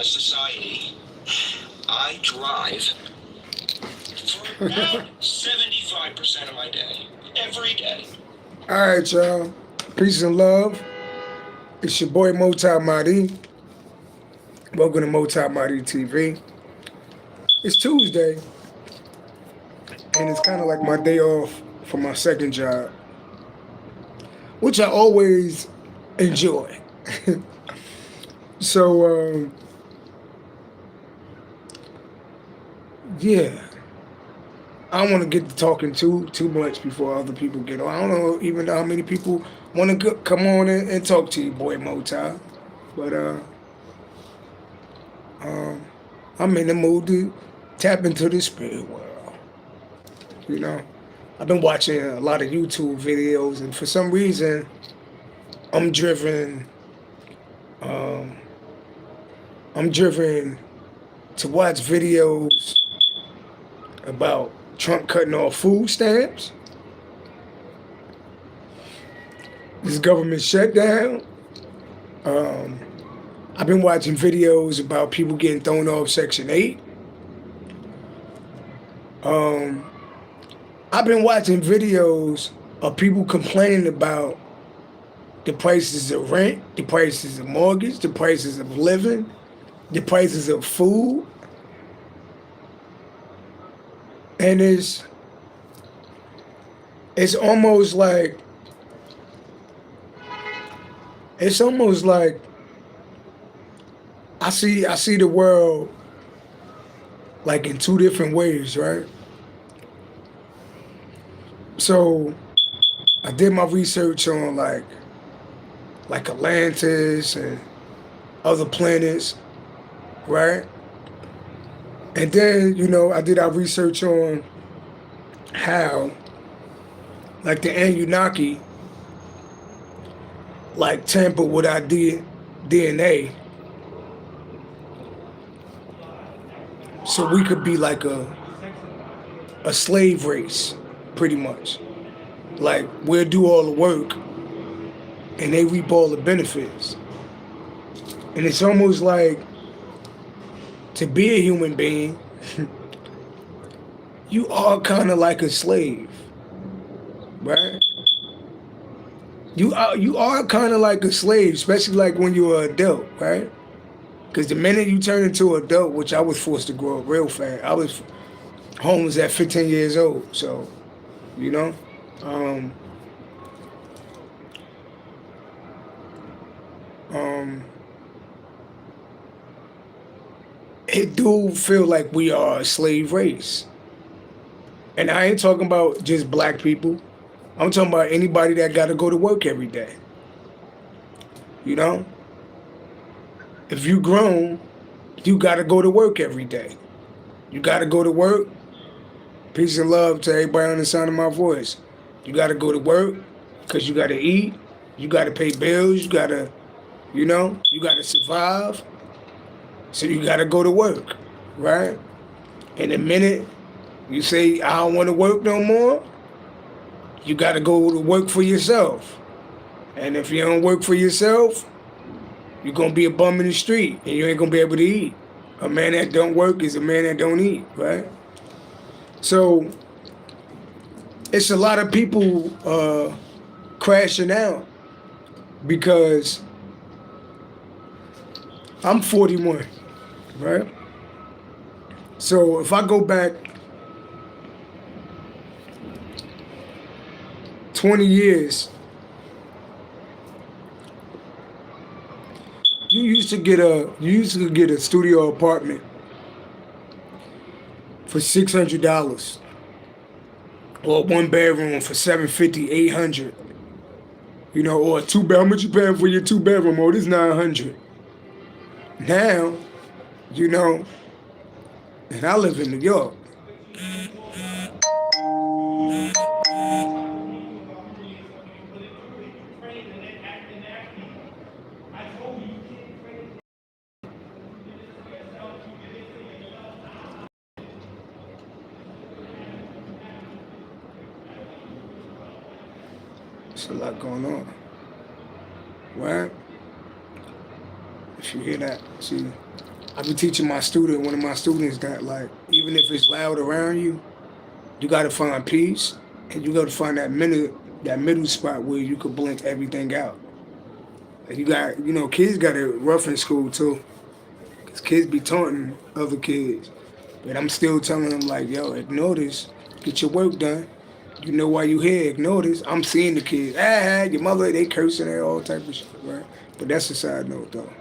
capitalist society, I drive for about 75% of my day, every day. All right, y'all. Peace and love. It's your boy MultiMahdi. Welcome to MultiMahdiTV. It's Tuesday, and it's kind of like my day off from my second job, which I always enjoy. So, yeah. I don't want to get to talking too much before other people get on. I don't know even how many people want to come on and talk to you, boy Moti. But I'm in the mood to tap into the spirit world. You know, I've been watching a lot of YouTube videos, and for some reason, I'm driven. I'm driven to watch videos about Trump cutting off food stamps, this government shutdown. I've been watching videos about people getting thrown off Section 8. I've been watching videos of people complaining about the prices of rent, the prices of mortgage, the prices of living, the prices of food. And it's almost like I see the world like in two different ways, right? So I did my research on like Atlantis and other planets, right? And then, I did our research on how, like, the Anunnaki, like, tampered with our DNA so we could be like a slave race, pretty much. Like, we'll do all the work and they reap all the benefits. And it's almost like, to be a human being, you are kind of like a slave, right? You are kind of like a slave, especially like when you're an adult, right? Because the minute you turn into an adult, which I was forced to grow up real fast, I was homeless at 15 years old, so, it do feel like we are a slave race. And I ain't talking about just black people. I'm talking about anybody that got to go to work every day. If you grown, you got to go to work every day. You got to go to work. Peace and love to everybody on the sound of my voice. You got to go to work because you got to eat. You got to pay bills. You got to, you got to survive. So you got to go to work, right? And the minute you say, I don't want to work no more, you got to go to work for yourself. And if you don't work for yourself, you're going to be a bum in the street and you ain't going to be able to eat. A man that don't work is a man that don't eat, right? So it's a lot of people crashing out because I'm 41, right? So if I go back 20 years, you used to get a studio apartment for $600, or one bedroom for $750, $800. Or a two bedroom. How much you paying for your two bedroom? Oh, this $900. Now, and I live in New York. There's a lot going on. Right? If you hear that, see, I be teaching one of my students that like even if it's loud around you, you gotta find peace and you gotta find that middle spot where you could blink everything out. Like kids got it rough in school too. Cause kids be taunting other kids. But I'm still telling them like, yo, ignore this. Get your work done. You know why you here, ignore this. I'm seeing the kids. Your mother, they cursing at all type of shit, right? But that's a side note though.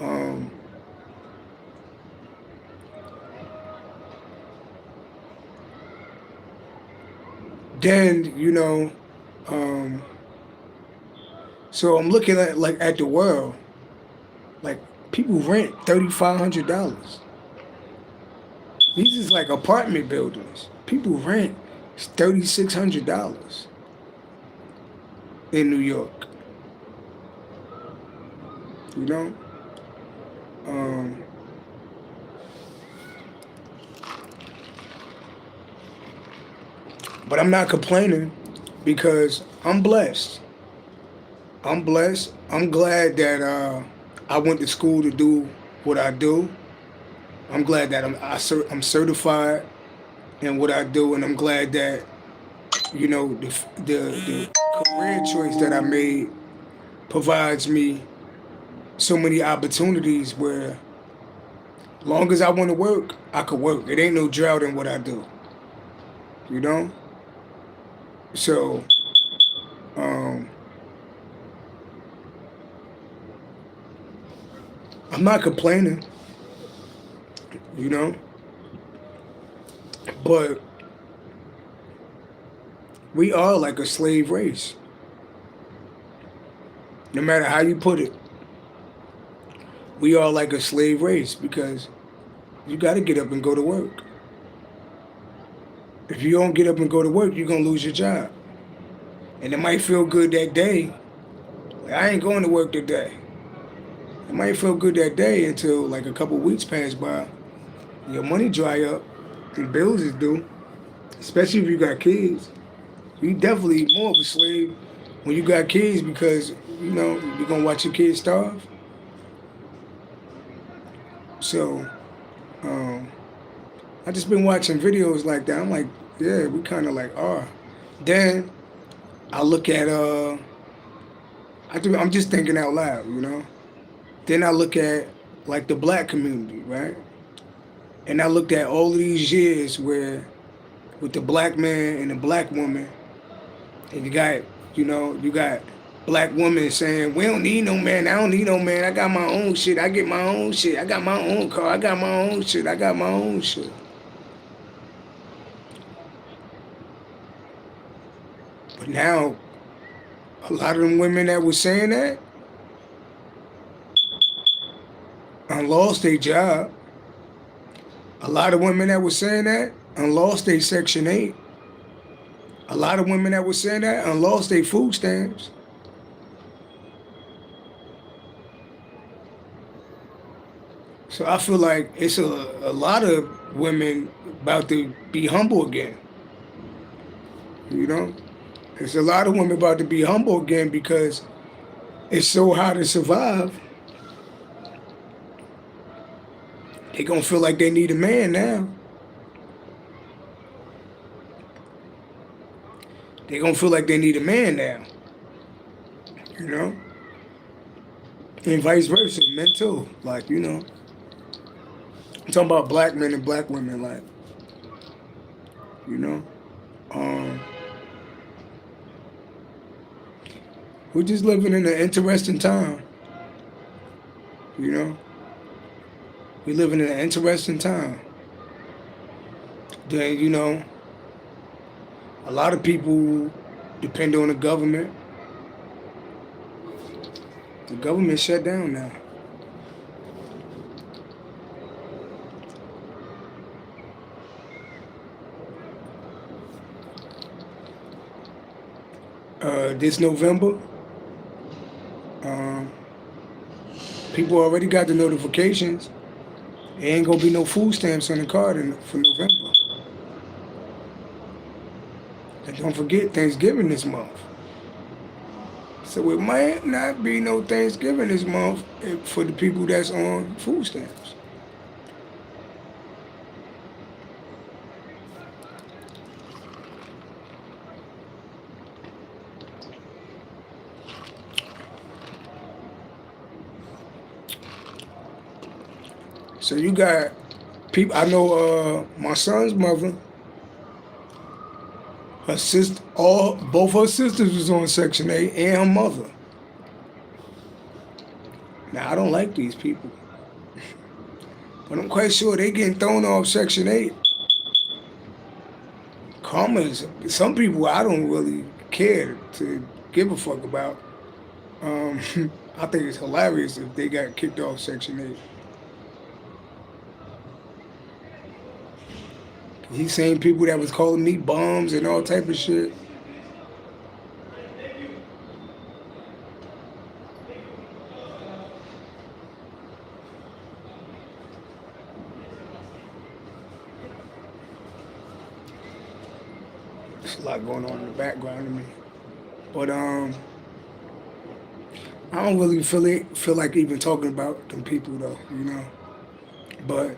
Um, then, um, so I'm looking at the world. Like people rent $3,500. These is like apartment buildings. People rent $3,600 in New York. You know? Um, but I'm not complaining because I'm blessed. I'm blessed. I'm glad that I went to school to do what I do. I'm glad that I'm certified in what I do, and I'm glad that the career choice that I made provides me so many opportunities where, long as I want to work, I could work. It ain't no drought in what I do, you know. So, I'm not complaining, you know, but we are like a slave race. No matter how you put it, we are like a slave race because you got to get up and go to work. If you don't get up and go to work, you're going to lose your job. And it might feel good that day. Like, I ain't going to work today. It might feel good that day until like a couple weeks pass by. Your money dry up and bills is due. Especially if you got kids. You definitely more of a slave when you got kids because, you're going to watch your kids starve. So, I just been watching videos like that. I'm like, yeah, we kind of like are. Then I look at, I'm just thinking out loud, Then I look at like the black community, right? And I looked at all of these years where with the black man and the black woman, and you got black women saying, we don't need no man, I don't need no man, I got my own shit, I get my own shit, I got my own car, I got my own shit, I got my own shit. But now, a lot of them women that was saying that, lost their job. A lot of women that was saying that, lost their Section 8. A lot of women that was saying that, lost their food stamps. So I feel like it's a lot of women about to be humble again. There's a lot of women about to be humble again because it's so hard to survive. They gonna feel like they need a man now. They gonna feel like they need a man now. And vice versa, men too. Like, I'm talking about black men and black women, like, we're just living in an interesting time. We're living in an interesting time. Then, a lot of people depend on the government. The government shut down now. This November, people already got the notifications. There ain't gonna be no food stamps on the card for November. And don't forget Thanksgiving this month. So it might not be no Thanksgiving this month for the people that's on food stamps. So you got people. I know my son's mother, her sister, both her sisters was on Section 8, and her mother. Now I don't like these people, but I'm quite sure they getting thrown off Section 8. Karma is some people I don't really care to give a fuck about. I think it's hilarious if they got kicked off Section 8. He's saying people that was calling me bums and all type of shit. There's a lot going on in the background of me. But I don't really feel like even talking about them people though, you know. But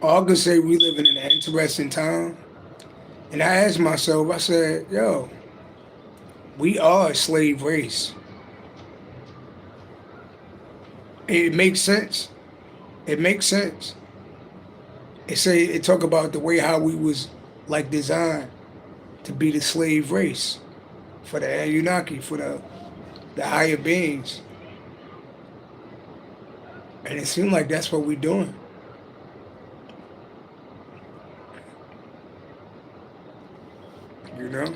all I can say, we living in an interesting time. And I asked myself, I said, yo, we are a slave race. It makes sense. It makes sense. It talk about the way how we was like designed to be the slave race for the Anunnaki, for the higher beings. And it seemed like that's what we're doing. You know?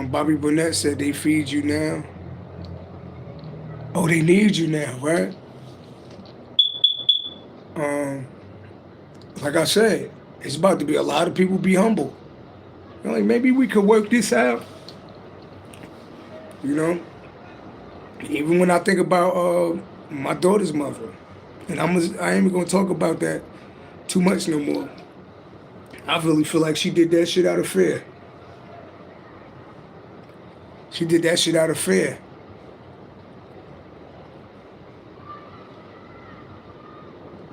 Bobby Burnett said they feed you now. Oh, they need you now, right? Like I said, it's about to be a lot of people be humble. You know, like maybe we could work this out. You know? Even when I think about my daughter's mother, and I ain't even gonna talk about that too much no more. I really feel like she did that shit out of fear. She did that shit out of fear.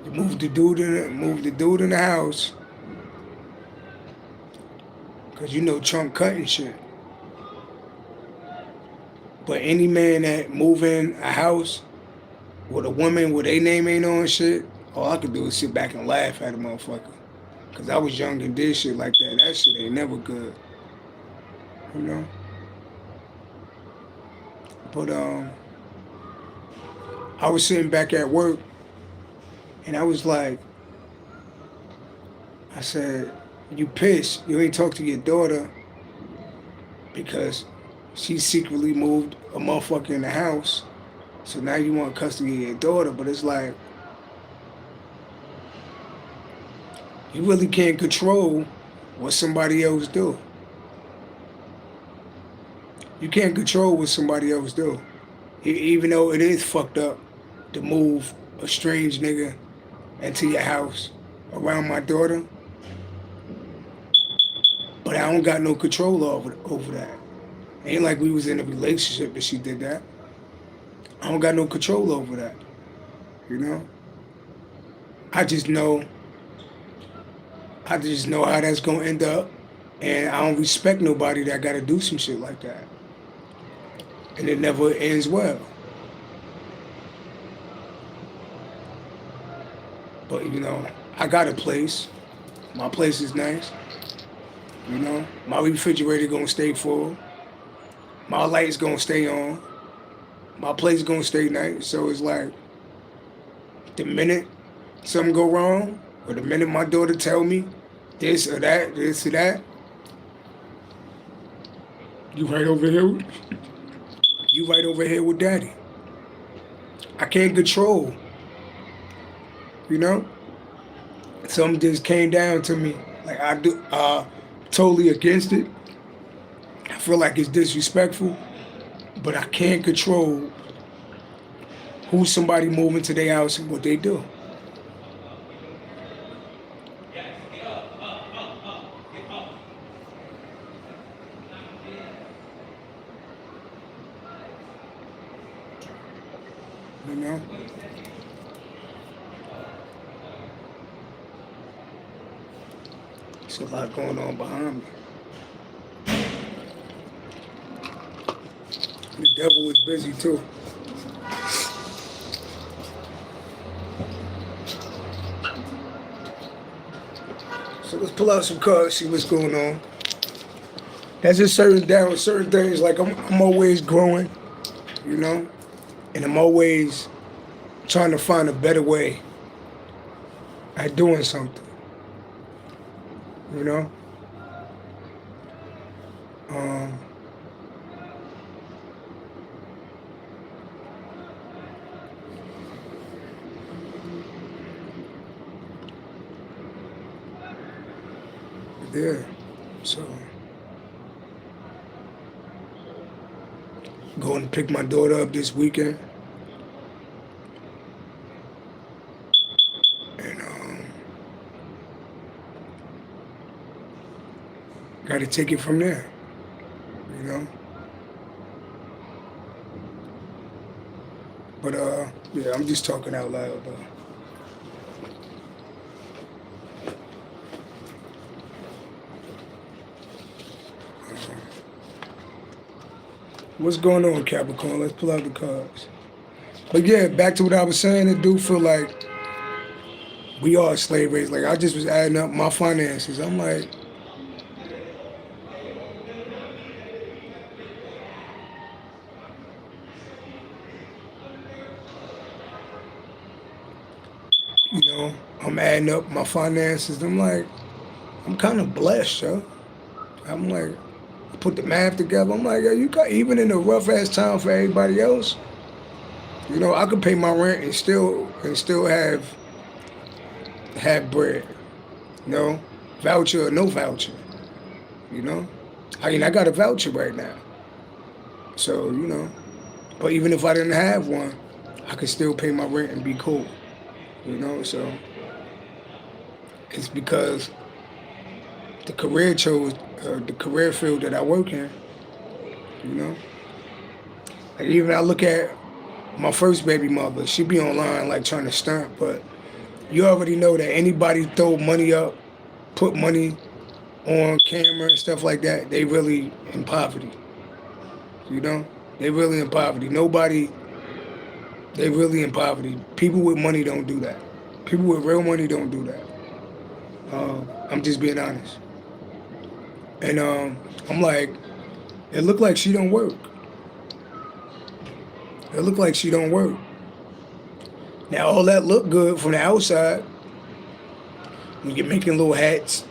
Moved the dude in the house. Cause you know Trump cutting shit. But any man that move in a house with a woman with their name ain't on shit, all I could do is sit back and laugh at a motherfucker. Cause I was young and did shit like that. That shit ain't never good. You know? But I was sitting back at work and I was like, I said, you pissed. You ain't talk to your daughter because she secretly moved a motherfucker in the house. So now you want custody of your daughter. But it's like, you really can't control what somebody else do. You can't control what somebody else do. Even though it is fucked up to move a strange nigga into your house around my daughter. But I don't got no control over that. Ain't like we was in a relationship and she did that. I don't got no control over that. You know? I just know how that's gonna end up. And I don't respect nobody that gotta do some shit like that. And it never ends well. But you know, I got a place. My place is nice. You know, my refrigerator gonna stay full. My light's gonna stay on. My place gonna stay nice. So it's like, the minute something go wrong, or the minute my daughter tell me this or that, you right over here. You right over here with daddy. I can't control. You know? Something just came down to me. Like I do totally against it. I feel like it's disrespectful. But I can't control who somebody moving to their house and what they do. you know. There's a lot going on behind me. The devil is busy too. So let's pull out some cards, see what's going on. That's just certain things. Like I'm always growing, you know, and I'm always trying to find a better way at doing something, you know. Yeah, so going to pick my daughter up this weekend, and got to take it from there, you know. But yeah, I'm just talking out loud though. What's going on, Capricorn? Let's pull out the cards. But yeah, back to what I was saying, it do feel like we are slave raised. Like I just was adding up my finances. I'm like, you know, I'm adding up my finances. I'm like, I'm kind of blessed, yo. I'm like, I put the math together. I'm like, yo, you got, even in a rough ass time for everybody else, you know, I could pay my rent and still have bread. You know, voucher or no voucher. You know, I mean, I got a voucher right now. So you know, but even if I didn't have one, I could still pay my rent and be cool. You know, so it's because the career field that I work in. You know, like even I look at my first baby mother, she be online like trying to stunt, but you already know that anybody throw money up, put money on camera and stuff like that, they really in poverty. You know, they really in poverty. They really in poverty. People with money don't do that. People with real money don't do that. I'm just being honest. And I'm like, it looked like she don't work. It looked like she don't work. Now all that look good from the outside. When you're making little hats,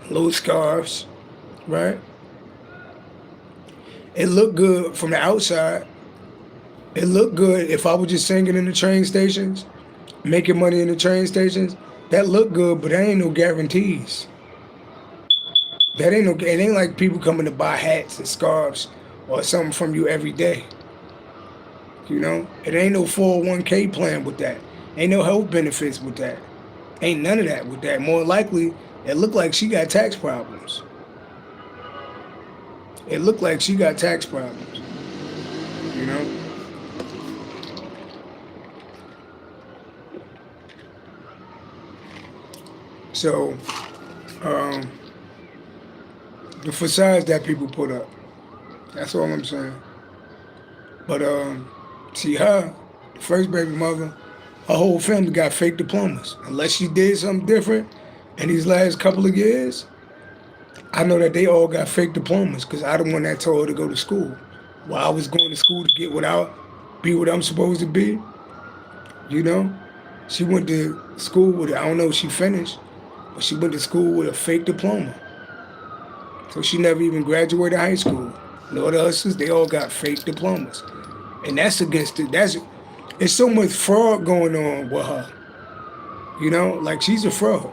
little scarves, right? It looked good from the outside. It looked good if I was just singing in the train stations, making money in the train stations. That looked good, but there ain't no guarantees. It ain't like people coming to buy hats and scarves or something from you every day. You know, it ain't no 401k plan with that. Ain't no health benefits with that. Ain't none of that with that. More likely, it looked like she got tax problems. It looked like she got tax problems. You know? So, the facades that people put up. That's all I'm saying. But, see her, the first baby mother, her whole family got fake diplomas. Unless she did something different in these last couple of years, I know that they all got fake diplomas because I the one that told her to go to school. While I was going to school to get be what I'm supposed to be, you know? She went to school with, I don't know if she finished, but she went to school with a fake diploma. So she never even graduated high school. And all the others, they all got fake diplomas. And that's against it. It's so much fraud going on with her. You know, like she's a fraud.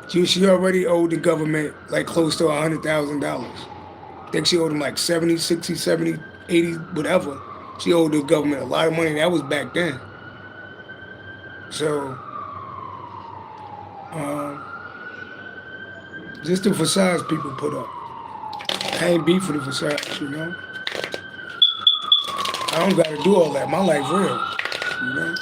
She already owed the government like close to $100,000. I think she owed them like 70, 60, 70, 80, whatever. She owed the government a lot of money. That was back then. So, just the facades people put up. I ain't beef for the facades, you know. I don't gotta do all that. My life real, you know?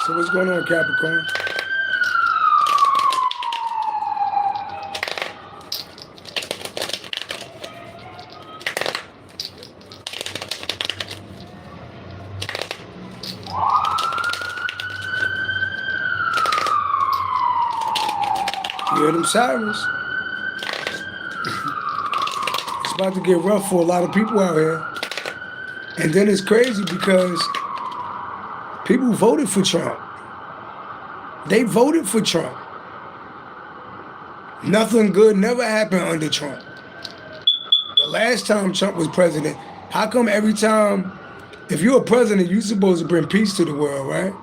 So what's going on, Capricorn? You hear them sirens? It's about to get rough for a lot of people out here. And then it's crazy because people voted for Trump. They voted for Trump. Nothing good never happened under Trump. The last time Trump was president, how come every time, if you're a president, you're supposed to bring peace to the world, right?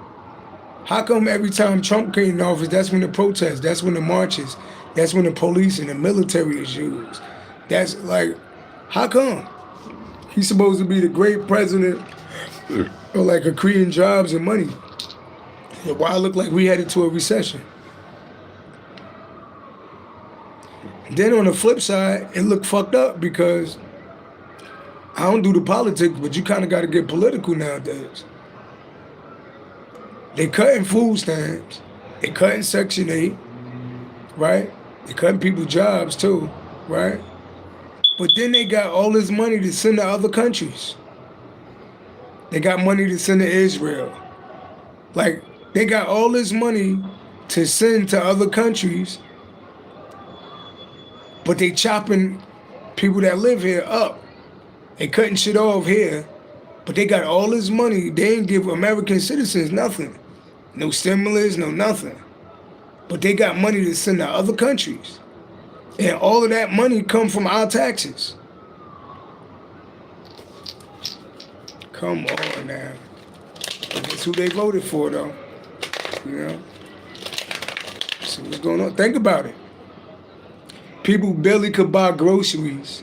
How come every time Trump came in office, that's when the protests, that's when the marches, that's when the police and the military is used? That's like, how come? He's supposed to be the great president of like creating jobs and money. Why look like we headed to a recession? Then on the flip side, it looked fucked up because I don't do the politics, but you kind of got to get political nowadays. They cutting food stamps. They cutting Section 8, right? They cutting people's jobs too, right? But then they got all this money to send to other countries. They got money to send to Israel. Like, they got all this money to send to other countries, but they chopping people that live here up. They cutting shit off here, but they got all this money. They ain't give American citizens nothing. No stimulus, no nothing. But they got money to send to other countries. And all of that money come from our taxes. Come on now. That's who they voted for, though. You know? See what's going on. Think about it. People barely could buy groceries,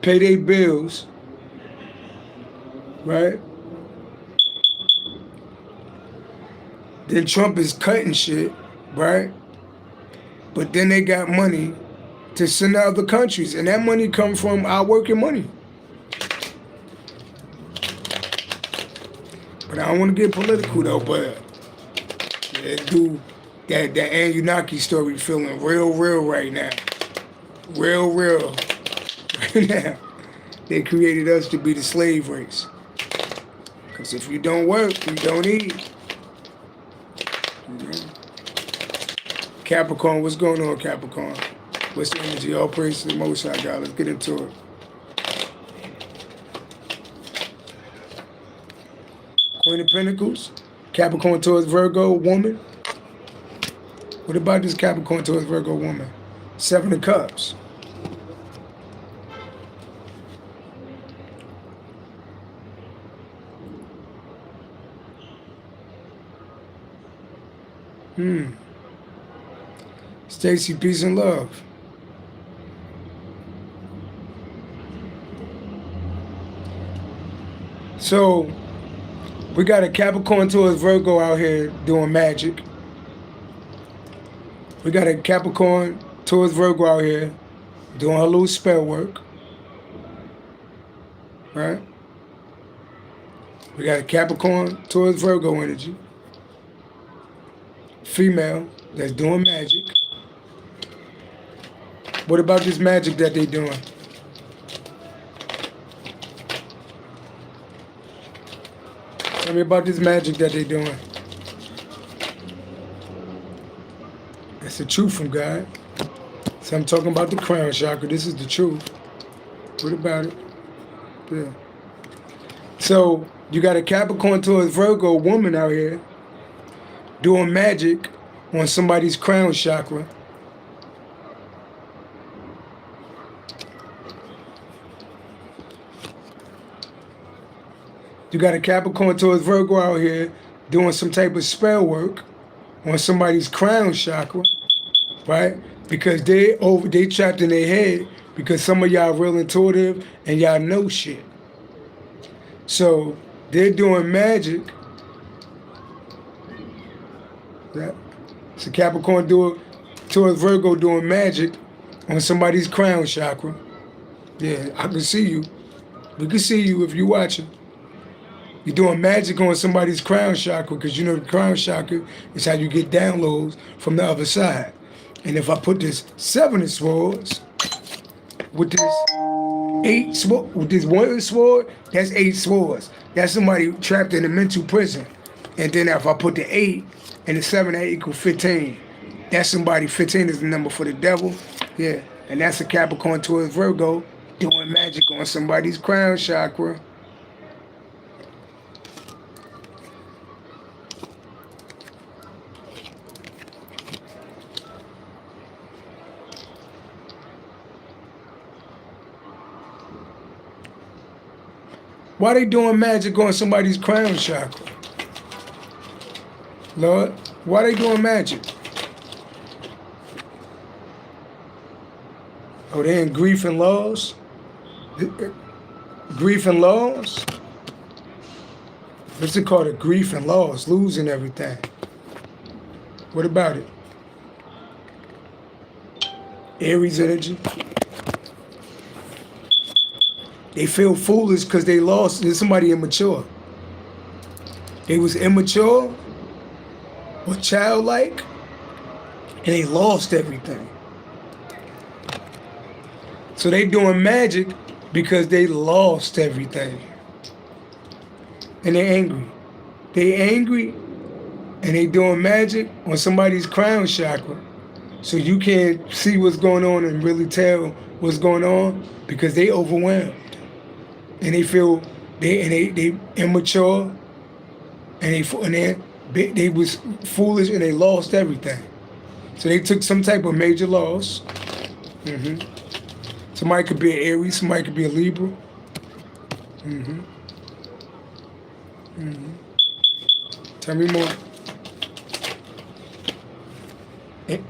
pay their bills, right? Then Trump is cutting shit, right? But then they got money to send to other countries, and that money comes from our working money. But I don't want to get political though, but that dude, that Anunnaki story feeling real right now. Real right now. They created us to be the slave race. Because if you don't work, you don't eat. Capricorn, what's going on, Capricorn? What's the energy? All praise to the Most High God. Let's get into it. Queen of Pentacles, Capricorn towards Virgo woman. What about this Capricorn towards Virgo woman? Seven of Cups. Stacy, peace and love. So, we got a Capricorn towards Virgo out here doing magic. We got a Capricorn towards Virgo out here doing her little spell work. Right? We got a Capricorn towards Virgo energy. Female that's doing magic. What about this magic that they doing? Tell me about this magic that they doing. That's the truth from God. So I'm talking about the crown chakra. This is the truth. What about it? Yeah. So you got a Capricorn towards Virgo woman out here doing magic on somebody's crown chakra. You got a Capricorn towards Virgo out here doing some type of spell work on somebody's crown chakra, right? Because they trapped in their head because some of y'all real intuitive and y'all know shit. So they're doing magic. So Capricorn towards Virgo doing magic on somebody's crown chakra. Yeah, I can see you. We can see you if you're watching. You're doing magic on somebody's crown chakra because you know the crown chakra is how you get downloads from the other side. And if I put this 7 of swords with this 8 sword, with this 1 sword, that's 8 swords. That's somebody trapped in a mental prison. And then if I put the 8 and the 7, that equals 15. That's somebody, 15 is the number for the devil. Yeah, and that's a Capricorn towards Virgo doing magic on somebody's crown chakra. Why they doing magic on somebody's crown chakra? Lord, why they doing magic? Oh, they in grief and loss? Grief and loss? What's it called? A grief and loss, losing everything. What about it? Aries energy. They feel foolish because they lost. There's somebody immature. They was immature or childlike, and they lost everything. So they doing magic because they lost everything. And they're angry. They angry and they doing magic on somebody's crown chakra. So you can't see what's going on and really tell what's going on because they overwhelmed. And they feel they immature and they was foolish and they lost everything. So they took some type of major loss. Somebody could be an Aries, somebody could be a Libra. Tell me more.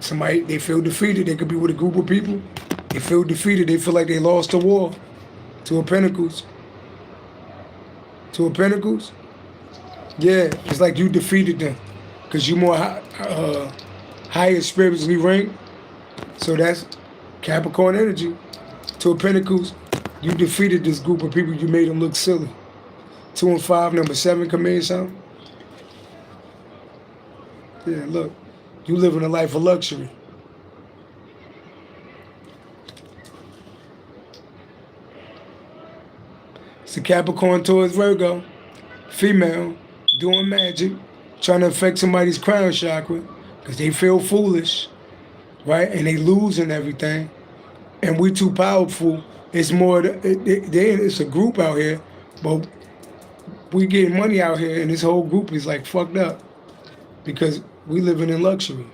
Somebody, they feel defeated. They could be with a group of people. They feel defeated. They feel like they lost the war. Two of Pentacles. Two of Pentacles. Yeah, it's like you defeated them because you more higher spiritually ranked. So that's Capricorn energy. Two of Pentacles. You defeated this group of people. You made them look silly. 2 and 5, number 7 come in something. Yeah, look. You living a life of luxury. It's a Capricorn towards Virgo. Female, doing magic, trying to affect somebody's crown chakra because they feel foolish, right? And they losing everything. And we too powerful. It's more, it's a group out here, but we getting money out here and this whole group is like fucked up because we living in luxury.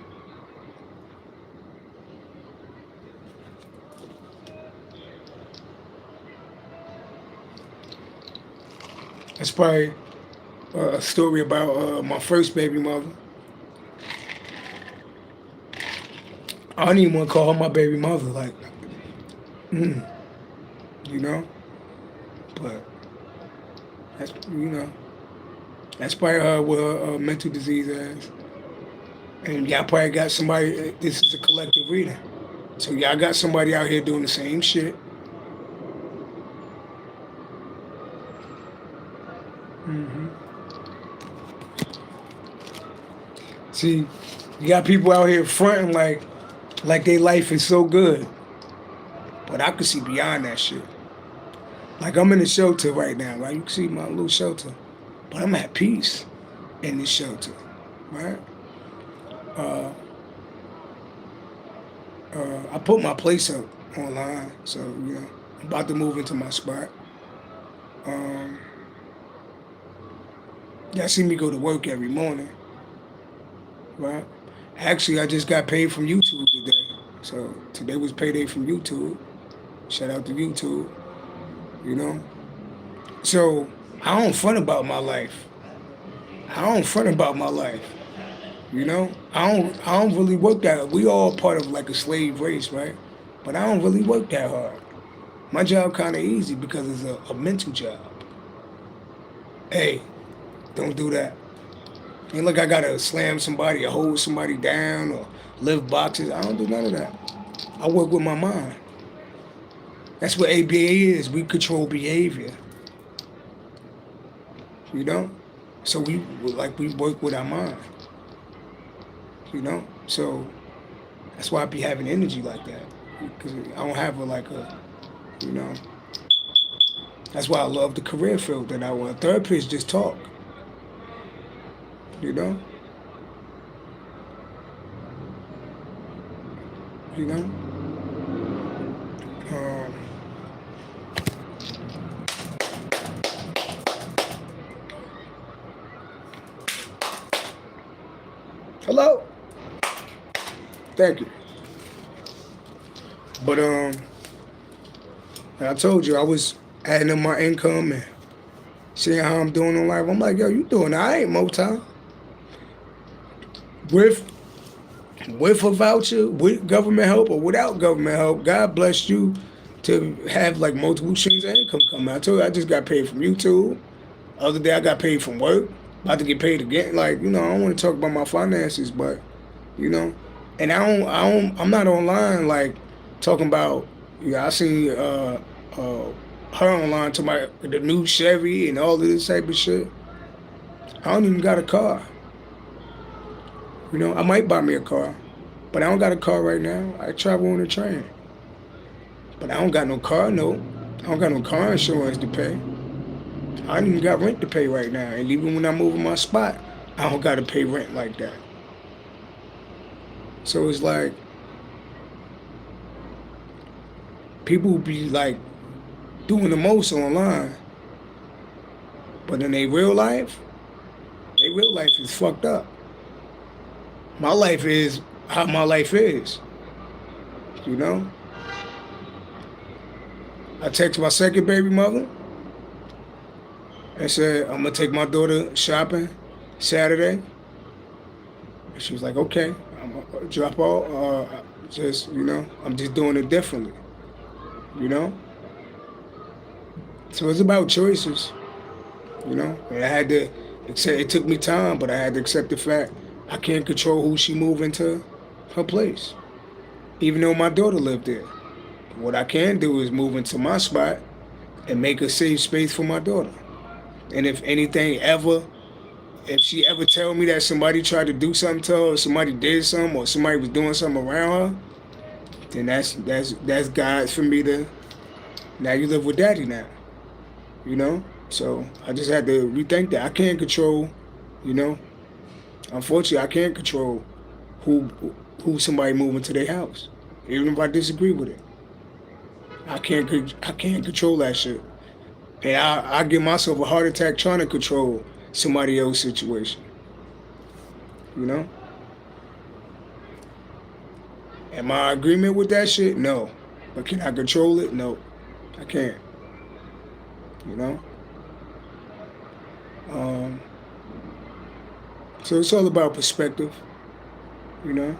That's probably a story about my first baby mother. I don't even want to call her my baby mother, like, you know? But, that's, you know, that's probably her with her mental disease ass. And y'all probably got somebody, this is a collective reading. So y'all got somebody out here doing the same shit. See, you got people out here fronting like their life is so good. But I could see beyond that shit. Like I'm in a shelter right now, right? You can see my little shelter. But I'm at peace in this shelter, right? I put my place up online, so, you know, I'm about to move into my spot. Y'all see me go to work every morning, right? Actually, I just got paid from YouTube today. So today was payday from YouTube. Shout out to YouTube, you know? So I don't front about my life. You know? I don't really work that hard. We all part of like a slave race, right? But I don't really work that hard. My job kind of easy because it's a mental job. Hey, don't do that. Ain't like I gotta slam somebody or hold somebody down or lift boxes. I don't do none of that. I work with my mind. That's what ABA is. We control behavior. You know? So we work with our mind. You know? So that's why I be having energy like that. Because I don't have you know. That's why I love the career field that I want. Therapists just talk. You know? You know? Um, Hello? Thank you. But I told you I was adding up my income and seeing how I'm doing in life. I'm like, yo, you doing all right, Motown. With a voucher, with government help or without government help, God bless you to have like multiple streams of income coming. I told you I just got paid from YouTube. Other day I got paid from work. About to get paid again. Like, you know, I don't want to talk about my finances, but you know, and I'm not online like talking about. Yeah, I seen her online talking about the new Chevy and all of this type of shit. I don't even got a car. You know, I might buy me a car, but I don't got a car right now. I travel on the train, but I don't got no car note. I don't got no car insurance to pay. I don't even got rent to pay right now, and even when I move in my spot, I don't got to pay rent like that. So it's like people be like doing the most online, but in their real life is fucked up. My life is how my life is, you know? I text my second baby mother and said, I'm gonna take my daughter shopping Saturday. And she was like, okay, I'm gonna drop off, just, you know, I'm just doing it differently, you know? So it's about choices, you know? And I had to accept, it took me time, but I had to accept the fact I can't control who she move into her place, even though my daughter lived there. What I can do is move into my spot and make a safe space for my daughter. And if anything ever, if she ever tell me that somebody tried to do something to her, or somebody did something, or somebody was doing something around her, then that's God for me to, now you live with daddy now, you know? So I just had to rethink that. I can't control, you know? Unfortunately, I can't control who somebody moving to their house, even if I disagree with it. I can't control that shit, and I give myself a heart attack trying to control somebody else's situation. You know? Am I in agreement with that shit? No. But can I control it? No, I can't. You know? So it's all about perspective, you know?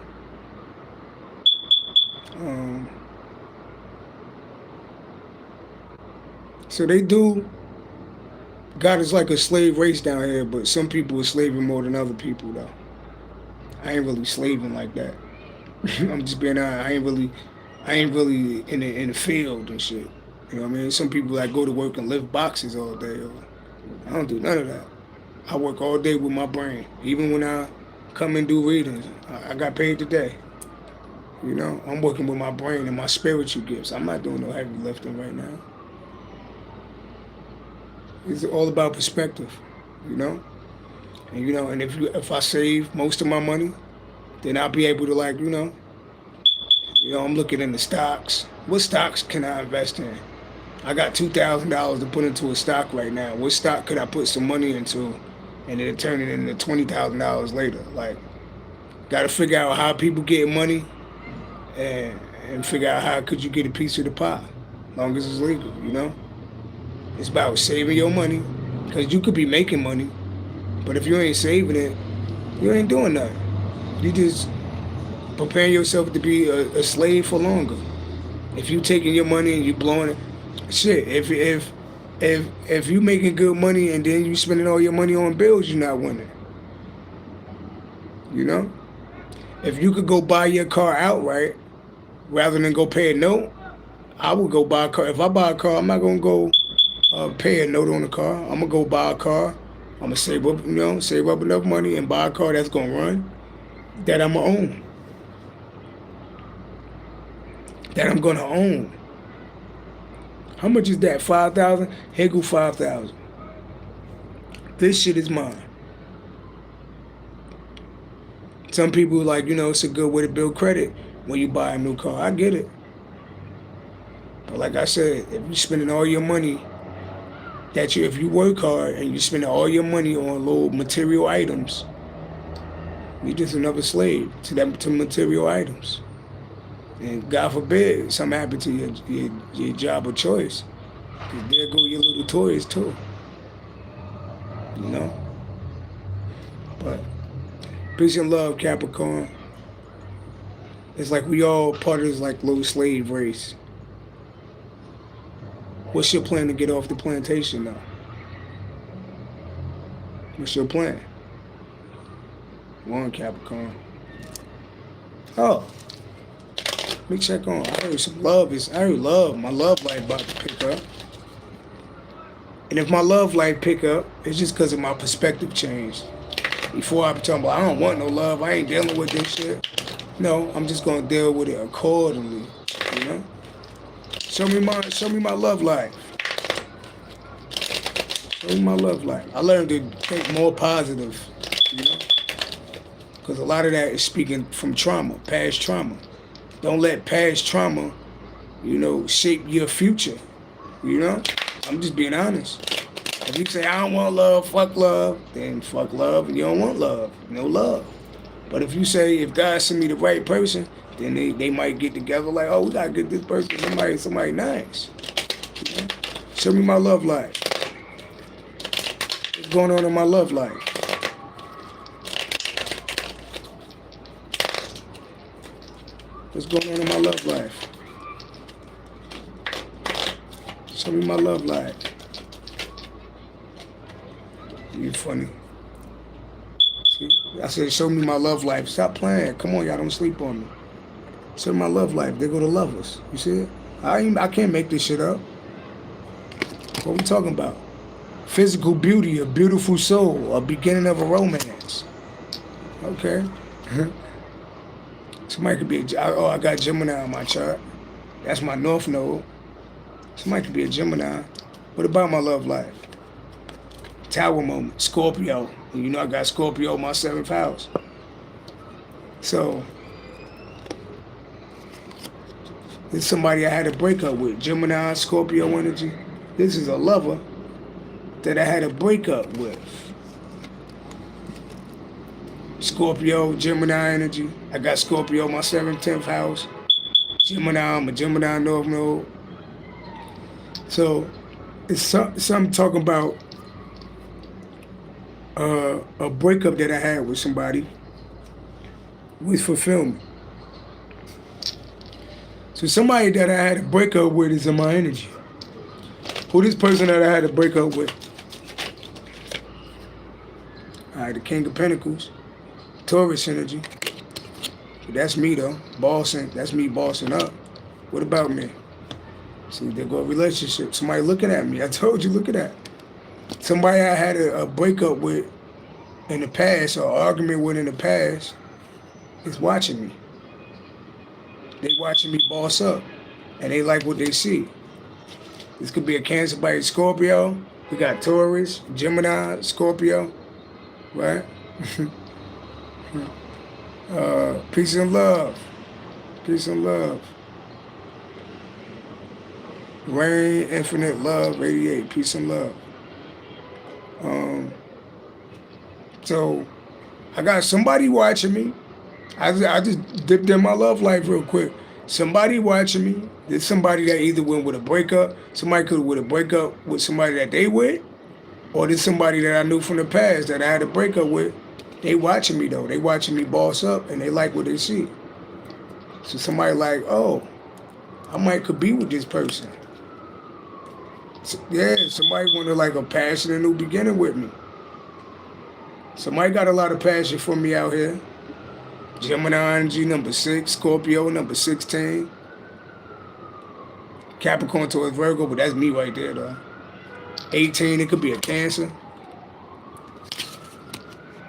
So they do, God is like a slave race down here, but some people are slaving more than other people, though. I ain't really slaving like that. I'm just being honest. I ain't really in the field and shit. You know what I mean? Some people like go to work and lift boxes all day. I don't do none of that. I work all day with my brain. Even when I come and do readings, I got paid today. You know, I'm working with my brain and my spiritual gifts. I'm not doing no heavy lifting right now. It's all about perspective, you know? And you know, and if I save most of my money, then I'll be able to, like, you know, I'm looking into stocks. What stocks can I invest in? I got $2,000 to put into a stock right now. What stock could I put some money into and then turn it into $20,000 later? Like, got to figure out how people get money and figure out how could you get a piece of the pie, as long as it's legal, you know? It's about saving your money, because you could be making money, but if you ain't saving it, you ain't doing nothing. You just preparing yourself to be a slave for longer. If you taking your money and you blowing it, shit. If you making good money and then you spending all your money on bills, you're not winning. You know? If you could go buy your car outright rather than go pay a note, I would go buy a car. If I buy a car, I'm not gonna go pay a note on the car. I'm gonna go buy a car. I'm gonna save up, save up enough money and buy a car that's gonna run, that I'm gonna own, that I'm gonna own. How much is that? 5,000? Here go 5,000. This shit is mine. Some people like, it's a good way to build credit when you buy a new car. I get it. But like I said, if you're spending all your money, if you work hard and you're spending all your money on little material items, you're just another slave to material items. And God forbid something happen to your job of choice. 'Cause there go your little toys too. But peace and love, Capricorn. It's like we all part of this like little slave race. What's your plan to get off the plantation now? What's your plan? One, Capricorn. Oh, let me check on. I heard some love my love life about to pick up. And if my love life pick up, it's just because of my perspective changed. Before I be talking about, I don't want no love, I ain't dealing with this shit. No, I'm just gonna deal with it accordingly, Show me my love life. Show me my love life. I learned to think more positive, Because a lot of that is speaking from trauma, past trauma. Don't let past trauma, shape your future, I'm just being honest. If you say, I don't want love, fuck love, then fuck love, and you don't want love, no love. But if you say, if God send me the right person, then they might get together like, oh, we gotta get this person, somebody nice. Show me my love life. What's going on in my love life? What's going on in my love life? Show me my love life. You funny. See? I said, show me my love life. Stop playing. Come on, y'all, don't sleep on me. Show me my love life. They go to lovers. You see it? I can't make this shit up. What we talking about? Physical beauty, a beautiful soul, a beginning of a romance. Okay. Somebody could be I got Gemini on my chart. That's my North Node. Somebody could be a Gemini. What about my love life? Tower moment, Scorpio. And I got Scorpio in my 7th house. So, this is somebody I had a breakup with. Gemini, Scorpio energy. This is a lover that I had a breakup with. Scorpio, Gemini energy. I got Scorpio in my 7th, 10th house. Gemini, I'm a Gemini North Node. So, it's something talking about a breakup that I had with somebody with fulfillment. So somebody that I had a breakup with is in my energy. Who this person that I had a breakup with? All right, the King of Pentacles, Taurus energy. That's me though, bossing. That's me bossing up. What about me? See, there go a relationship. Somebody looking at me. I told you, look at that. Somebody I had a breakup with in the past, or argument with in the past, is watching me. They watching me boss up, and they like what they see. This could be a Cancer by Scorpio. We got Taurus, Gemini, Scorpio, right? Peace and love. Peace and love. Rain, infinite love, radiate. Peace and love. So I got somebody watching me. I just dipped in my love life real quick. Somebody watching me. There's somebody that either went with a breakup. Somebody could have with a breakup with somebody that they with, or there's somebody that I knew from the past that I had a breakup with. They watching me though. They watching me boss up, and they like what they see. So somebody like, oh, I could be with this person. So, yeah, somebody wanted like a passionate new beginning with me. Somebody got a lot of passion for me out here. Gemini energy, number 6. Scorpio, number 16. Capricorn towards Virgo, but that's me right there, though. 18, it could be a Cancer.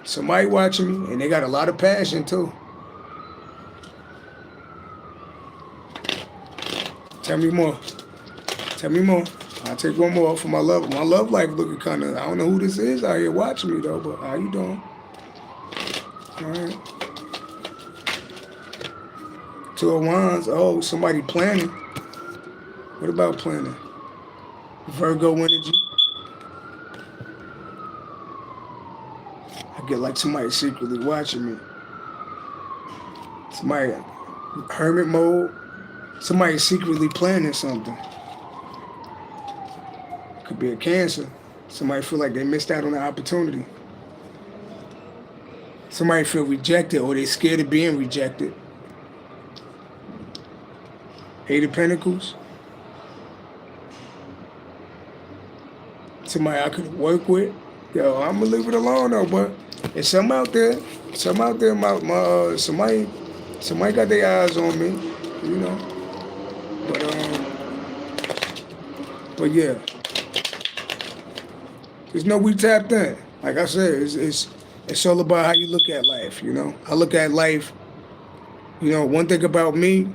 Somebody watching me, and they got a lot of passion, too. Tell me more. Tell me more. I'll take one more for my love. My love life looking kind of, I don't know who this is out here watching me, though, but how you doing? All right. Two of Wands. Oh, somebody planning. What about planning? Virgo energy. I get like somebody secretly watching me. Somebody, hermit mode. Somebody secretly planning something. Could be a Cancer. Somebody feel like they missed out on the opportunity. Somebody feel rejected or they scared of being rejected. 8 of Pentacles. Somebody I could work with. Yo, I'm gonna leave it alone though, but there's some out there. Some out there, somebody got their eyes on me, you know. But yeah, there's no we tapped in. Like I said, it's all about how you look at life, you know. I look at life, you know. One thing about me,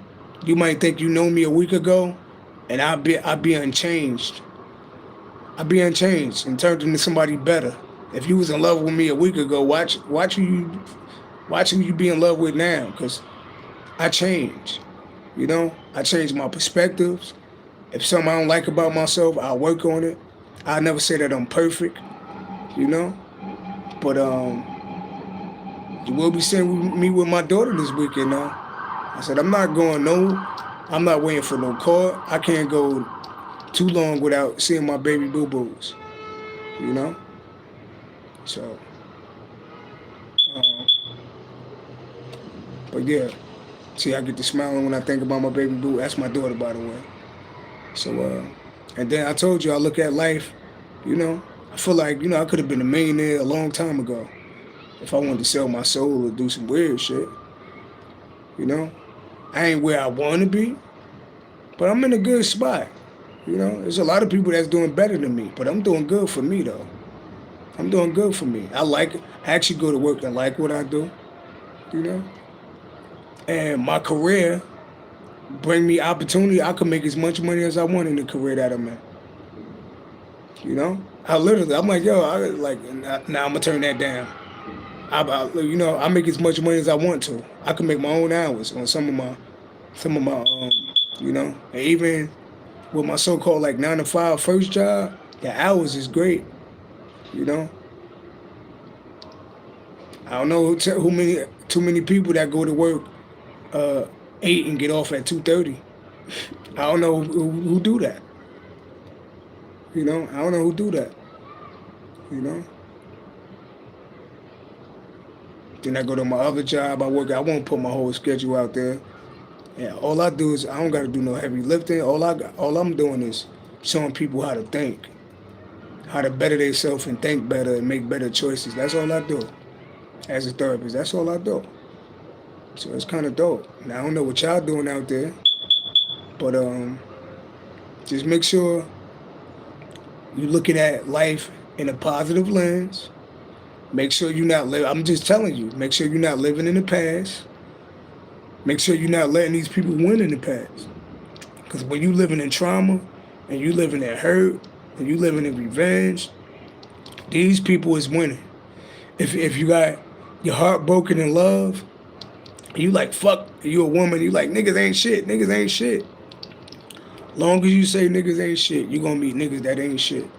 you might think you know me a week ago, and I'll be unchanged. I'll be unchanged and turned into somebody better. If you was in love with me a week ago, watch who you be in love with now, because I change. You know, I change my perspectives. If something I don't like about myself, I'll work on it. I'll never say that I'm perfect, you know. But you will be seeing me with my daughter this weekend now. I said I'm not waiting for no call. I can't go too long without seeing my baby boo-boos, you know? So, but yeah, see, I get to smiling when I think about my baby boo. That's my daughter, by the way. So, and then I told you I look at life, you know, I feel like, you know, I could have been a millionaire a long time ago if I wanted to sell my soul or do some weird shit, you know? I ain't where I want to be, but I'm in a good spot. You know, there's a lot of people that's doing better than me, but I'm doing good for me, though. I'm doing good for me. I like it. I actually go to work and like what I do, you know. And my career bring me opportunity. I can make as much money as I want in the career that I'm in. You know, I'm like, yo, now I'm gonna turn that down. You know, I make as much money as I want to. I can make my own hours on some of my, you know, and even with my so-called like 9 to 5 first job, the hours is great, you know. I don't know too many people that go to work 8 and get off at 2:30. I don't know who do that. You know, I don't know who do that. You know. Then I go to my other job. I won't put my whole schedule out there. Yeah, all I do is I don't got to do no heavy lifting. All I'm doing is showing people how to think, how to better themselves and think better and make better choices. That's all I do as a therapist. That's all I do. So it's kind of dope. Now I don't know what y'all doing out there, but just make sure you're looking at life in a positive lens. Make sure you're not living. I'm just telling you. Make sure you're not living in the past. Make sure you're not letting these people win in the past. Because when you living in trauma, and you living in hurt, and you living in revenge, these people is winning. If you got your heart broken in love, and you like, fuck, you a woman, you like, niggas ain't shit, niggas ain't shit. Long as you say niggas ain't shit, you gonna meet niggas that ain't shit.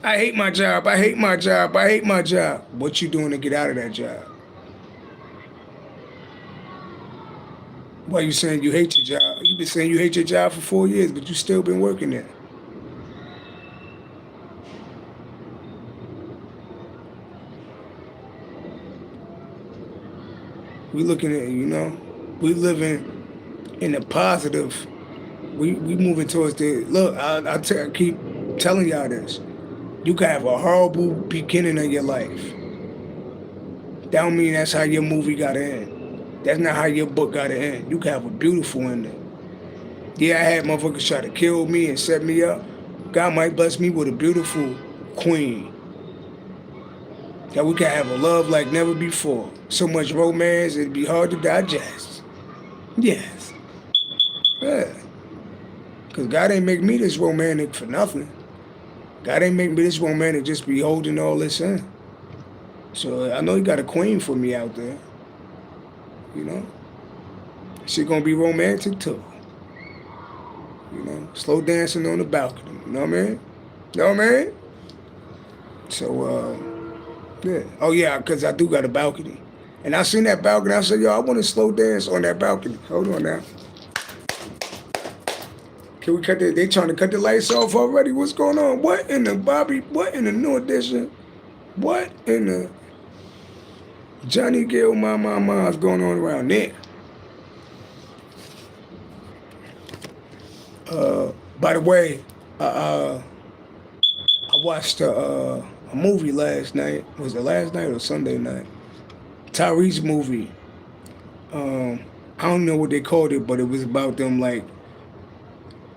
I hate my job. I hate my job. I hate my job. What you doing to get out of that job? Why you saying you hate your job? You been saying you hate your job for 4 years, but you still been working there. We looking at, you know, we living in a positive. We moving towards the look. I keep telling y'all this. You can have a horrible beginning of your life. That don't mean that's how your movie gotta end. That's not how your book gotta end. You can have a beautiful ending. Yeah, I had motherfuckers try to kill me and set me up. God might bless me with a beautiful queen. That we can have a love like never before. So much romance, it'd be hard to digest. Yes. Yeah. Because God ain't make me this romantic for nothing. God ain't make me this romantic just be holding all this in. So I know He got a queen for me out there. You know? She gonna be romantic too. You know? Slow dancing on the balcony. You know what I mean? You know what I mean? So, yeah. Oh, yeah, because I do got a balcony. And I seen that balcony. I said, yo, I want to slow dance on that balcony. Hold on now. Can we cut the, they trying to cut the lights off already? What's going on? What in the Bobby, what in the new edition? What in the Johnny Gill my is going on around there? By the way, I watched a movie last night. Was it last night or Sunday night? Tyrese movie. I don't know what they called it, but it was about them like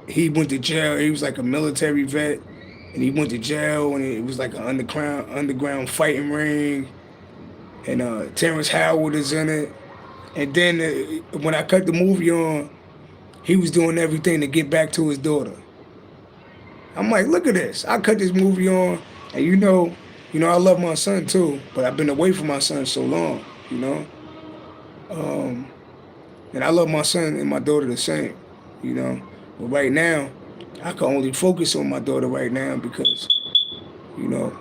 he went to jail. He was like a military vet, and he went to jail, and it was like an underground fighting ring. And Terrence Howard is in it. And then when I cut the movie on, he was doing everything to get back to his daughter. I'm like, look at this. I cut this movie on, and you know, I love my son too, but I've been away from my son so long, you know. And I love my son and my daughter the same, you know. But right now, I can only focus on my daughter right now because, you know,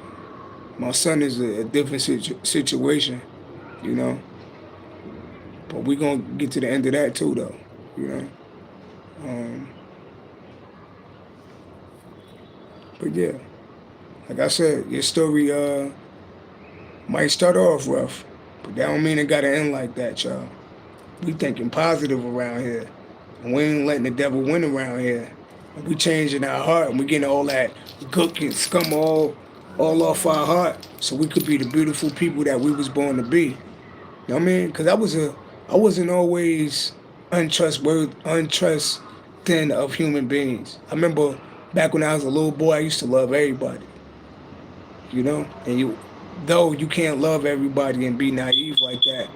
my son is a different situation, you know. But we're going to get to the end of that too, though, you know. But yeah, like I said, your story might start off rough, but that don't mean it got to end like that, y'all. We thinking positive around here. And we ain't letting the devil win around here. And we changing our heart and we getting all that gook and scum all off our heart so we could be the beautiful people that we was born to be. You know what I mean? Because I wasn't always untrusting of human beings. I remember back when I was a little boy, I used to love everybody. You know? And though you can't love everybody and be naive like that,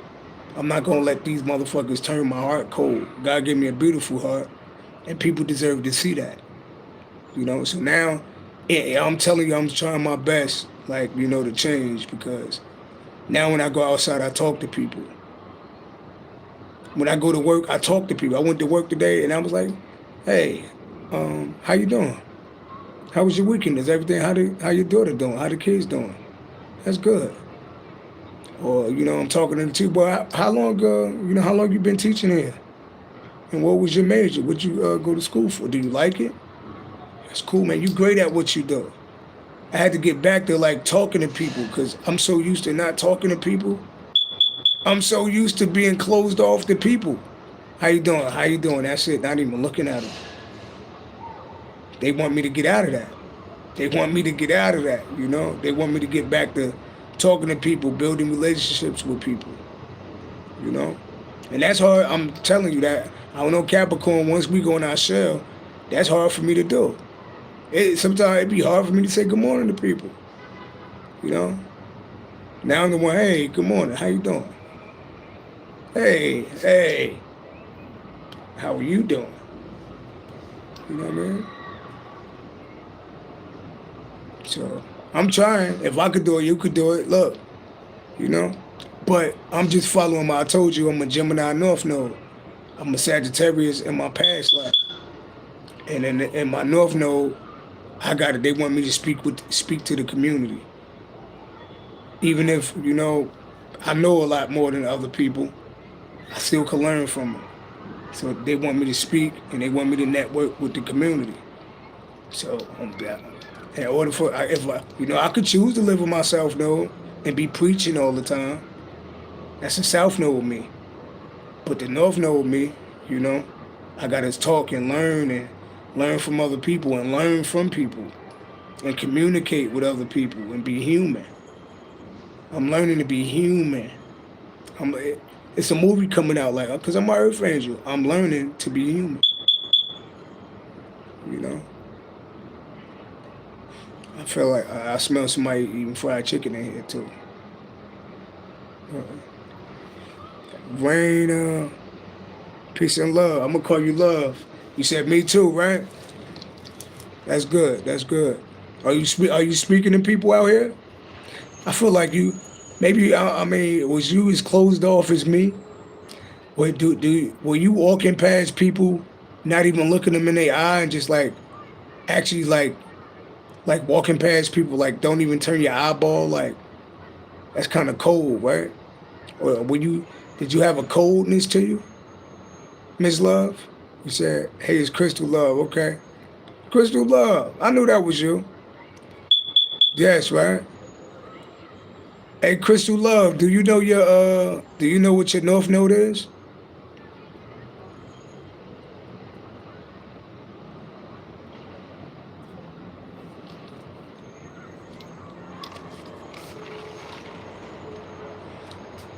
I'm not going to let these motherfuckers turn my heart cold. God gave me a beautiful heart, and people deserve to see that. You know, so now, I'm telling you, I'm trying my best, like, you know, to change, because now when I go outside, I talk to people. When I go to work, I talk to people. I went to work today, and I was like, hey, how you doing? How was your weekend? Is everything, how your daughter doing? How the kids doing? That's good. Or, you know, I'm talking to the teacher, boy, how long you been teaching here? And what was your major? What you go to school for? Do you like it? That's cool, man. You great at what you do. I had to get back to, like, talking to people because I'm so used to not talking to people. I'm so used to being closed off to people. How you doing? How you doing? That's it. Not even looking at them. They want me to get out of that. They want me to get out of that, you know? They want me to get back to talking to people, building relationships with people, you know? And that's hard. I'm telling you that. I don't know, Capricorn, once we go in our shell, that's hard for me to do. Sometimes it'd be hard for me to say good morning to people, you know? Now I'm the one, hey, good morning, how you doing? Hey, how are you doing? You know what I mean? So I'm trying. If I could do it, you could do it. Look, you know? But I'm just following I told you, I'm a Gemini North Node. I'm a Sagittarius in my past life. And in my North Node, they want me to speak to the community. Even if, you know, I know a lot more than other people, I still can learn from them. So they want me to speak and they want me to network with the community. So in order for, I could choose to live with my South Node and be preaching all the time. That's the South Node with me. But the North Node with me, you know, I got to talk and learn from other people and learn from people. and communicate with other people and be human. I'm learning to be human. It's a movie coming out like, because I'm an Earth Angel. I'm learning to be human. You know? I feel like I smell somebody eating fried chicken in here too. Rain, peace and love. I'm gonna call you love. You said me too, right? That's good. That's good. Are you speaking to people out here? I feel like you. Maybe I mean, was you as closed off as me? Were you walking past people, not even looking them in their eye, and just like actually like walking past people, like don't even turn your eyeball, like that's kind of cold, right? Or did you have a coldness to you, Miss Love? You said, hey, it's Crystal Love, okay? Crystal Love, I knew that was you. Yes, right? Hey, Crystal Love, do you know what your North Node is?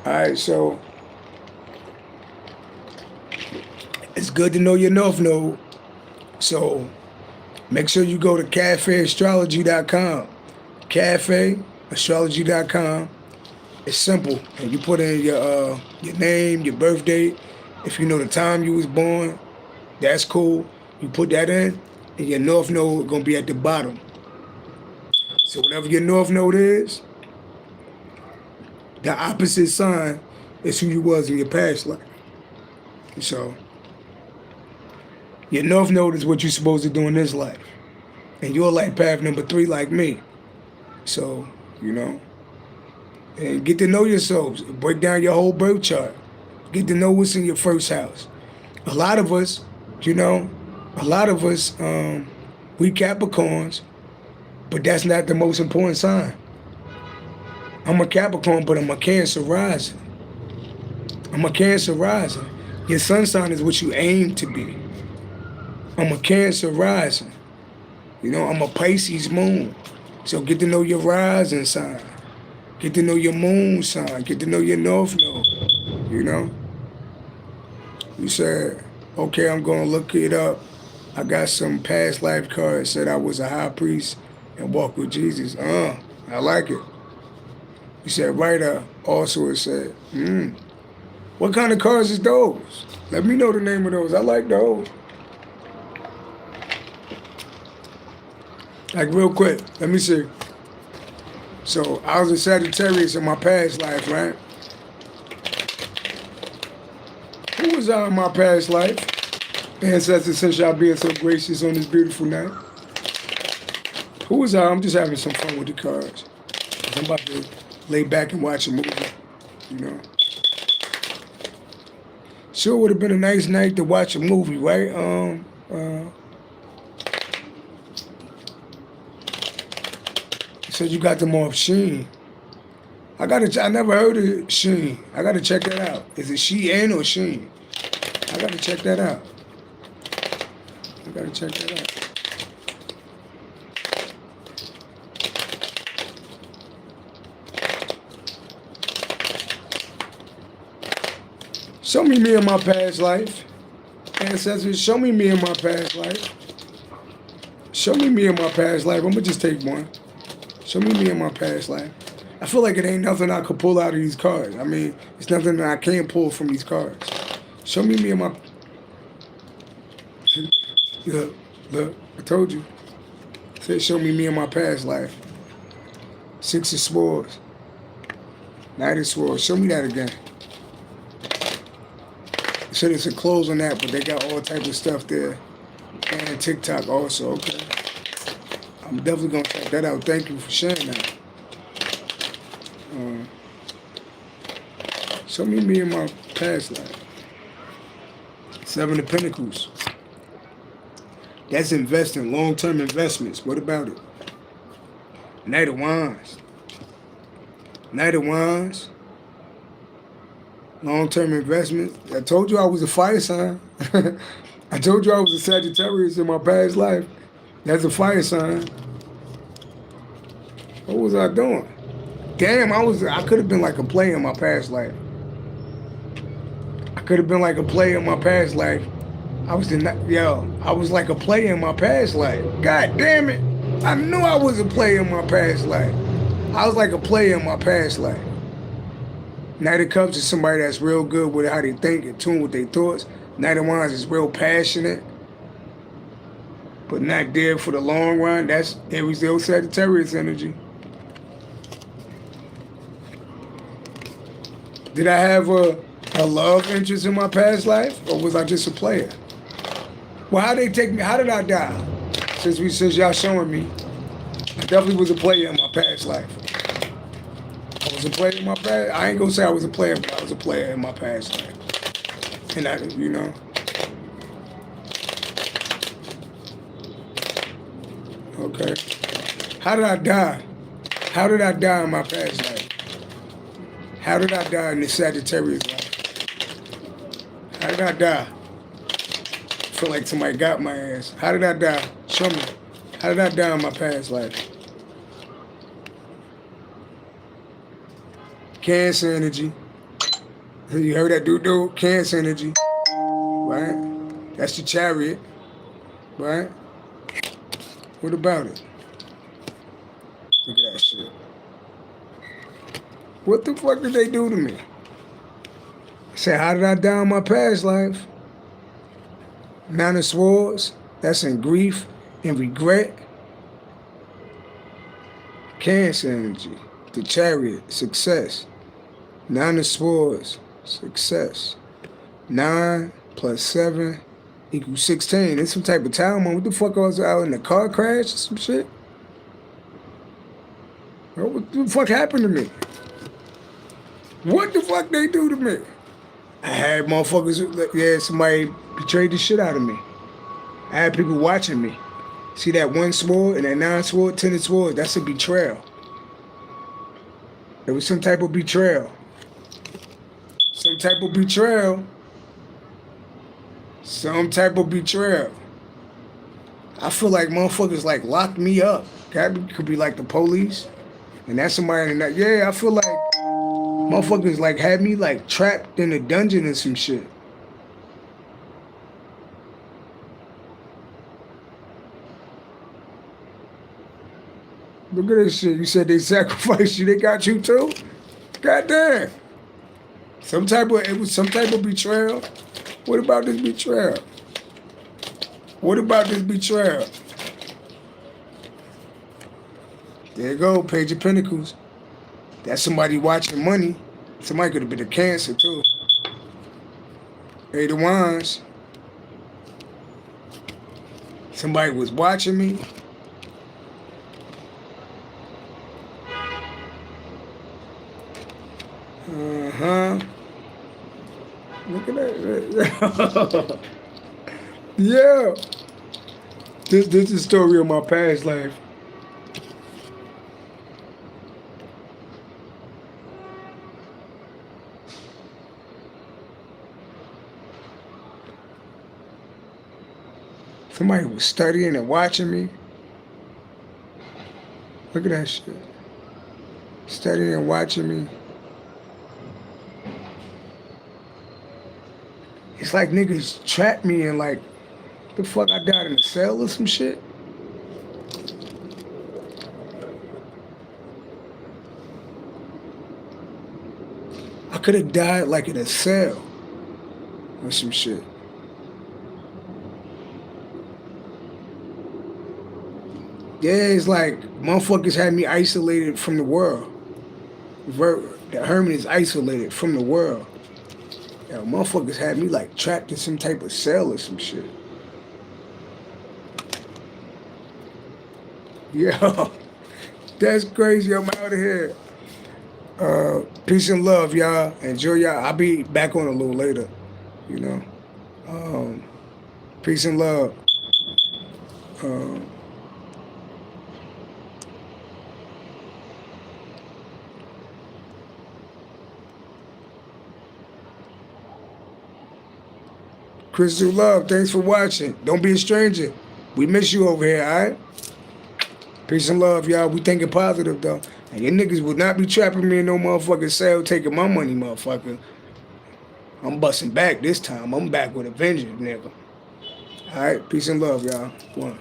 All right, so it's good to know your North Node. So make sure you go to cafeastrology.com. Cafeastrology.com. It's simple, and you put in your name, your birth date. If you know the time you was born, that's cool. You put that in, and your North Node gonna be at the bottom. So whatever your North Node is, the opposite sign is who you was in your past life. So your North Node is what you're supposed to do in this life, and you're life path number 3, like me. So and get to know yourselves. Break down your whole birth chart. Get to know what's in your first house. A lot of us, we Capricorns, but that's not the most important sign. I'm a Capricorn, but I'm a Cancer rising. Your sun sign is what you aim to be. I'm a Cancer rising. I'm a Pisces moon. So get to know your rising sign. Get to know your moon sign. Get to know your North Node. You said, okay, I'm going to look it up. I got some past life cards. Said I was a high priest and walked with Jesus. I like it. You said, right up. Also, it said, what kind of cards is those? Let me know the name of those. I like those. Like, real quick, let me see. So, I was a Sagittarius in my past life, right? Who was I in my past life? Ancestors, since y'all being so gracious on this beautiful night. Who was I? I'm just having some fun with the cards. I'm about to lay back and watch a movie, Sure would have been a nice night to watch a movie, right? So you got them off Sheen. I never heard of Sheen. I gotta check that out. Is it Shein or Sheen? I gotta check that out. Show me in my past life. Ancestors, show me in my past life. Show me in my past life. I'm gonna just take one. Show me in my past life. I feel like it ain't nothing I could pull out of these cards. I mean, it's nothing that I can't pull from these cards. Show me in my... Look, I told you. Said show me in my past life. 6 of Swords. Knight of Swords. Show me that again. So there's a close on that, but they got all types of stuff there. And TikTok also, okay. I'm definitely going to check that out. Thank you for sharing that. Show me in my past life. 7 of Pentacles. That's investing, long-term investments. What about it? Knight of Wands. Long-term investment. I told you I was a fire sign. I told you I was a Sagittarius in my past life. That's a fire sign. What was I doing? Damn, I could have been like a player in my past life. I could have been like a player in my past life. I was like a player in my past life. God damn it. I knew I was a player in my past life. I was like a player in my past life. Knight of Cups is somebody that's real good with how they think, in tune with their thoughts. Knight of Wands is real passionate, but not there for the long run. That's Aries, Leo, Sagittarius energy. Did I have a love interest in my past life, or was I just a player? Well, how they take me? How did I die? Since y'all showing me, I definitely was a player in my past life. I was a player in my past. I ain't gonna say I was a player, but I was a player in my past life. And I, you know. Okay. How did I die? How did I die in my past life? How did I die in the Sagittarius life? How did I die? I feel like somebody got my ass. How did I die? Show me. How did I die in my past life? Cancer energy. You heard that dude? Cancer energy. Right? That's the Chariot. Right? What about it? Look at that shit. What the fuck did they do to me? I said, how did I die in my past life? Nine of Swords. That's in grief and regret. Cancer energy. The Chariot. Success. Nine of Swords. Success. 9 plus 7 equals 16. It's some type of time on. What the fuck, I was out in a car crash or some shit? What the fuck happened to me? What the fuck they do to me? I had motherfuckers, somebody betrayed the shit out of me. I had people watching me. See that 1 sword and that 9 sword, 10 of swords, that's a betrayal. There was some type of betrayal. Some type of betrayal. Some type of betrayal. I feel like motherfuckers like locked me up. Could be like the police. And that's somebody in that. Yeah, I feel like motherfuckers like had me like trapped in a dungeon or some shit. Look at this shit. You said they sacrificed you. They got you too? Goddamn. It was some type of betrayal. What about this betrayal? What about this betrayal? There you go, Page of Pentacles. That's somebody watching money. Somebody could have been a Cancer too. Eight of Wands. Somebody was watching me. Look at that. Yeah. This is the story of my past life. Somebody was studying and watching me. Look at that shit. Studying and watching me. It's like niggas trapped me in like, the fuck, I died in a cell or some shit? I could have died like in a cell or some shit. Yeah, it's like motherfuckers had me isolated from the world. The hermit is isolated from the world. Yo, motherfuckers had me like trapped in some type of cell or some shit. Yo, that's crazy. I'm out of here. Peace and love, y'all. Enjoy y'all. I'll be back on a little later, you know. Peace and love. Crystal Love, thanks for watching. Don't be a stranger. We miss you over here, all right? Peace. Peace and love, y'all. We thinking positive, though. And your niggas would not be trapping me in no motherfucking cell taking my money, motherfucker. I'm busting back this time. I'm back with a vengeance, nigga. All right? Peace and love, y'all. One.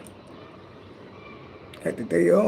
Had the day off.